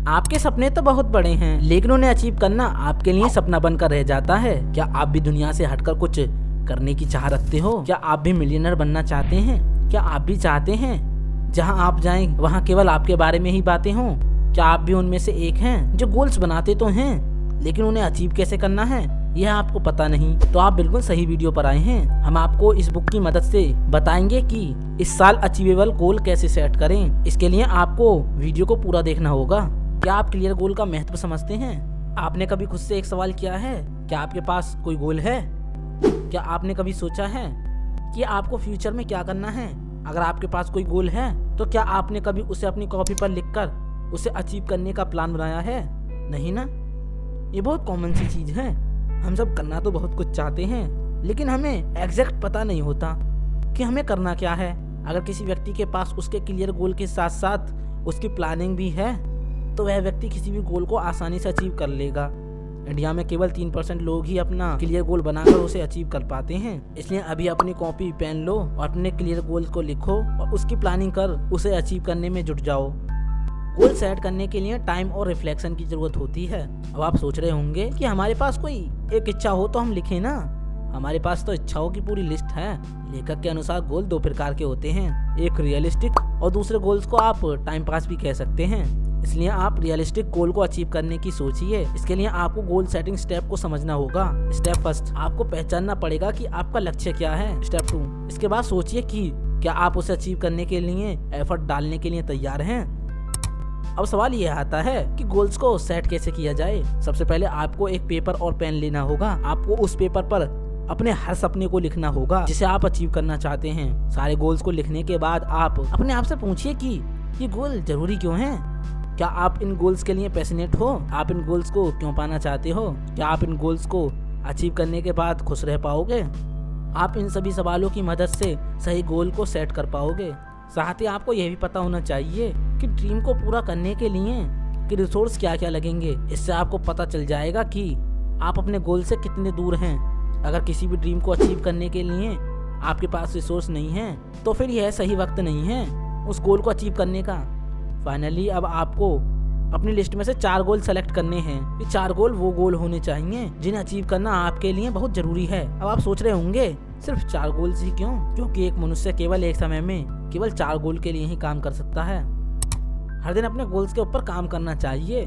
आपके सपने तो बहुत बड़े हैं, लेकिन उन्हें अचीव करना आपके लिए सपना बनकर रह जाता है। क्या आप भी दुनिया से हटकर कुछ करने की चाह रखते हो? क्या आप भी मिलियनर बनना चाहते हैं? क्या आप भी चाहते हैं जहां आप जाएं वहां केवल आपके बारे में ही बातें हों? क्या आप भी उनमें से एक हैं जो गोल्स बनाते तो हैं, लेकिन उन्हें अचीव कैसे करना है यह आपको पता नहीं? तो आप बिल्कुल सही वीडियो पर आए हैं। हम आपको इस बुक की मदद से बताएंगे कि इस साल अचीवेबल गोल कैसे सेट करें। इसके लिए आपको वीडियो को पूरा देखना होगा। क्या आप क्लियर गोल का महत्व समझते हैं? आपने कभी खुद से एक सवाल किया है, क्या आपके पास कोई गोल है? क्या आपने कभी सोचा है कि आपको फ्यूचर में क्या करना है? अगर आपके पास कोई गोल है तो क्या आपने कभी उसे अपनी कॉपी पर लिखकर उसे अचीव करने का प्लान बनाया है? नहीं ना। ये बहुत कॉमन सी चीज है। हम सब करना तो बहुत कुछ चाहते हैं, लेकिन हमें एग्जैक्ट पता नहीं होता कि हमें करना क्या है। अगर किसी व्यक्ति के पास उसके क्लियर गोल के साथ साथ उसकी प्लानिंग भी है तो वह व्यक्ति किसी भी गोल को आसानी से अचीव कर लेगा। इंडिया में केवल 3% लोग ही अपना क्लियर गोल बनाकर उसे अचीव कर पाते हैं। इसलिए अभी अपनी कॉपी पेन लो और अपने क्लियर गोल को लिखो और उसकी प्लानिंग कर उसे अचीव करने में जुट जाओ। गोल सेट करने के लिए टाइम और रिफ्लेक्शन की जरूरत होती है। अब आप सोच रहे होंगे कि हमारे पास कोई एक इच्छा हो तो हम लिखें ना। हमारे पास तो इच्छाओं की पूरी लिस्ट है। लेखक के अनुसार गोल दो प्रकार के होते हैं, एक रियलिस्टिक और दूसरे गोल्स को आप टाइम पास भी कह सकते हैं। इसलिए आप रियलिस्टिक गोल को अचीव करने की सोचिए। इसके लिए आपको गोल सेटिंग स्टेप को समझना होगा। स्टेप फर्स्ट, आपको पहचानना पड़ेगा कि आपका लक्ष्य क्या है। स्टेप 2, इसके बाद सोचिए कि क्या आप उसे अचीव करने के लिए एफर्ट डालने के लिए तैयार हैं। अब सवाल यह आता है कि गोल्स को सेट कैसे किया जाए। सबसे पहले आपको एक पेपर और पेन लेना होगा। आपको उस पेपर पर अपने हर सपने को लिखना होगा जिसे आप अचीव करना चाहते हैं। सारे गोल्स को लिखने के बाद आप अपने आप से पूछिए कि ये गोल जरूरी क्यों हैं? क्या आप इन गोल्स के लिए पैशनेट हो? आप इन गोल्स को क्यों पाना चाहते हो? क्या आप इन गोल्स को अचीव करने के बाद खुश रह पाओगे? आप इन सभी सवालों की मदद से सही गोल को सेट कर पाओगे। साथ ही आपको यह भी पता होना चाहिए कि ड्रीम को पूरा करने के लिए कि रिसोर्स क्या क्या लगेंगे। इससे आपको पता चल जाएगा कि आप अपने गोल से कितने दूर हैं। अगर किसी भी ड्रीम को अचीव करने के लिए आपके पास रिसोर्स नहीं है तो फिर यह सही वक्त नहीं है उस गोल को अचीव करने का। फाइनली अब आपको अपनी लिस्ट में से 4 गोल सेलेक्ट करने हैं। ये 4 गोल वो गोल होने चाहिए जिन्हें अचीव करना आपके लिए बहुत जरूरी है। अब आप सोच रहे होंगे सिर्फ 4 गोल्स ही क्यों? क्योंकि एक मनुष्य केवल एक समय में केवल 4 गोल के लिए ही काम कर सकता है। हर दिन अपने गोल्स के ऊपर काम करना चाहिए।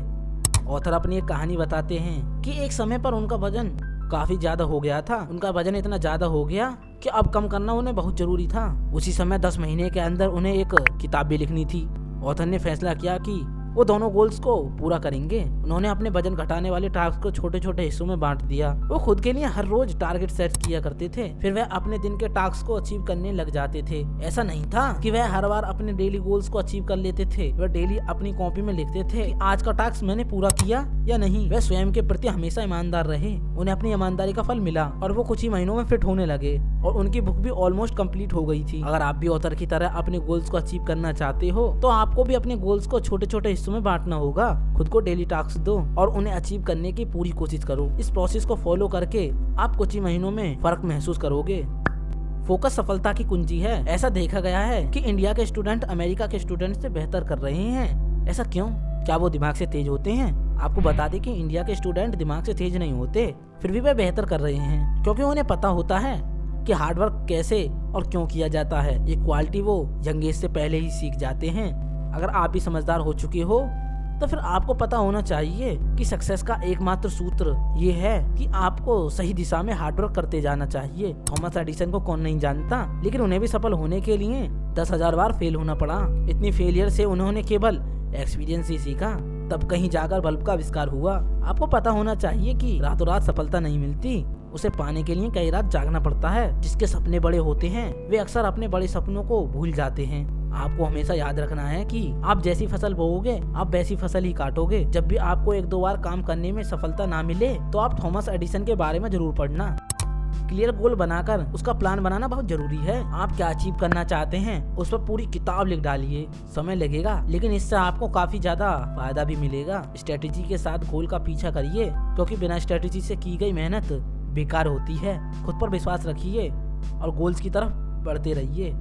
ऑथर अपनी एक कहानी बताते हैं कि एक समय पर उनका वजन काफी ज्यादा हो गया था। उनका वजन इतना ज्यादा हो गया कि अब कम करना उन्हें बहुत जरूरी था। उसी समय 10 महीने के अंदर उन्हें एक किताब भी लिखनी थी। ऑथर ने फैसला किया कि वो दोनों गोल्स को पूरा करेंगे। उन्होंने अपने वजन घटाने वाले टास्क को छोटे छोटे हिस्सों में बांट दिया। वो खुद के लिए हर रोज टारगेट सेट किया करते थे। फिर वह अपने दिन के टास्क को अचीव करने लग जाते थे। ऐसा नहीं था कि वह हर बार अपने डेली गोल्स को अचीव कर लेते थे। वह डेली अपनी कॉपी में लिखते थे कि आज का टास्क मैंने पूरा किया या नहीं। वह स्वयं के प्रति हमेशा ईमानदार रहे। उन्हें अपनी ईमानदारी का फल मिला और वो कुछ ही महीनों में फिट होने लगे और उनकी बुक भी ऑलमोस्ट कंप्लीट हो गई थी। अगर आप भी ऑथर की तरह अपने गोल्स को अचीव करना चाहते हो तो आपको भी अपने गोल्स को छोटे छोटे हिस्सों में बांटना होगा। खुद को डेली टास्क दो और उन्हें अचीव करने की पूरी कोशिश करो। इस प्रोसेस को फॉलो करके आप कुछ ही महीनों में फर्क महसूस करोगे। फोकस सफलता की कुंजी है। ऐसा देखा गया है कि इंडिया के स्टूडेंट अमेरिका के स्टूडेंट से बेहतर कर रहे हैं। ऐसा क्यों? क्या वो दिमाग से तेज होते हैं? आपको बता दें कि इंडिया के स्टूडेंट दिमाग से तेज नहीं होते, फिर भी वे बेहतर कर रहे हैं क्योंकि उन्हें पता होता है कि हार्डवर्क कैसे और क्यों किया जाता है। ये क्वालिटी वो यंग एज से पहले ही सीख जाते हैं। अगर आप भी समझदार हो चुके हो तो फिर आपको पता होना चाहिए कि सक्सेस का एकमात्र सूत्र ये है कि आपको सही दिशा में हार्डवर्क करते जाना चाहिए। थॉमस एडिसन को कौन नहीं जानता, लेकिन उन्हें भी सफल होने के लिए 10,000 बार फेल होना पड़ा। इतनी फेलियर से उन्होंने केवल एक्सपीरियंस ही सीखा, तब कहीं जाकर बल्ब का आविष्कार हुआ। आपको पता होना चाहिए कि रातों रात सफलता नहीं मिलती, उसे पाने के लिए कई रात जागना पड़ता है। जिसके सपने बड़े होते हैं वे अक्सर अपने बड़े सपनों को भूल जाते हैं। आपको हमेशा याद रखना है कि आप जैसी फसल बोओगे आप वैसी फसल ही काटोगे। जब भी आपको 1-2 बार काम करने में सफलता ना मिले तो आप थॉमस एडिसन के बारे में जरूर पढ़ना। क्लियर गोल बनाकर उसका प्लान बनाना बहुत जरूरी है। आप क्या अचीव करना चाहते हैं उस पर पूरी किताब लिख डालिए। समय लगेगा लेकिन इससे आपको काफी ज्यादा फायदा भी मिलेगा। स्ट्रेटेजी के साथ गोल का पीछा करिए क्योंकि बिना स्ट्रेटेजी से की गई मेहनत बेकार होती है। खुद पर विश्वास रखिए और गोल्स की तरफ बढ़ते रहिए।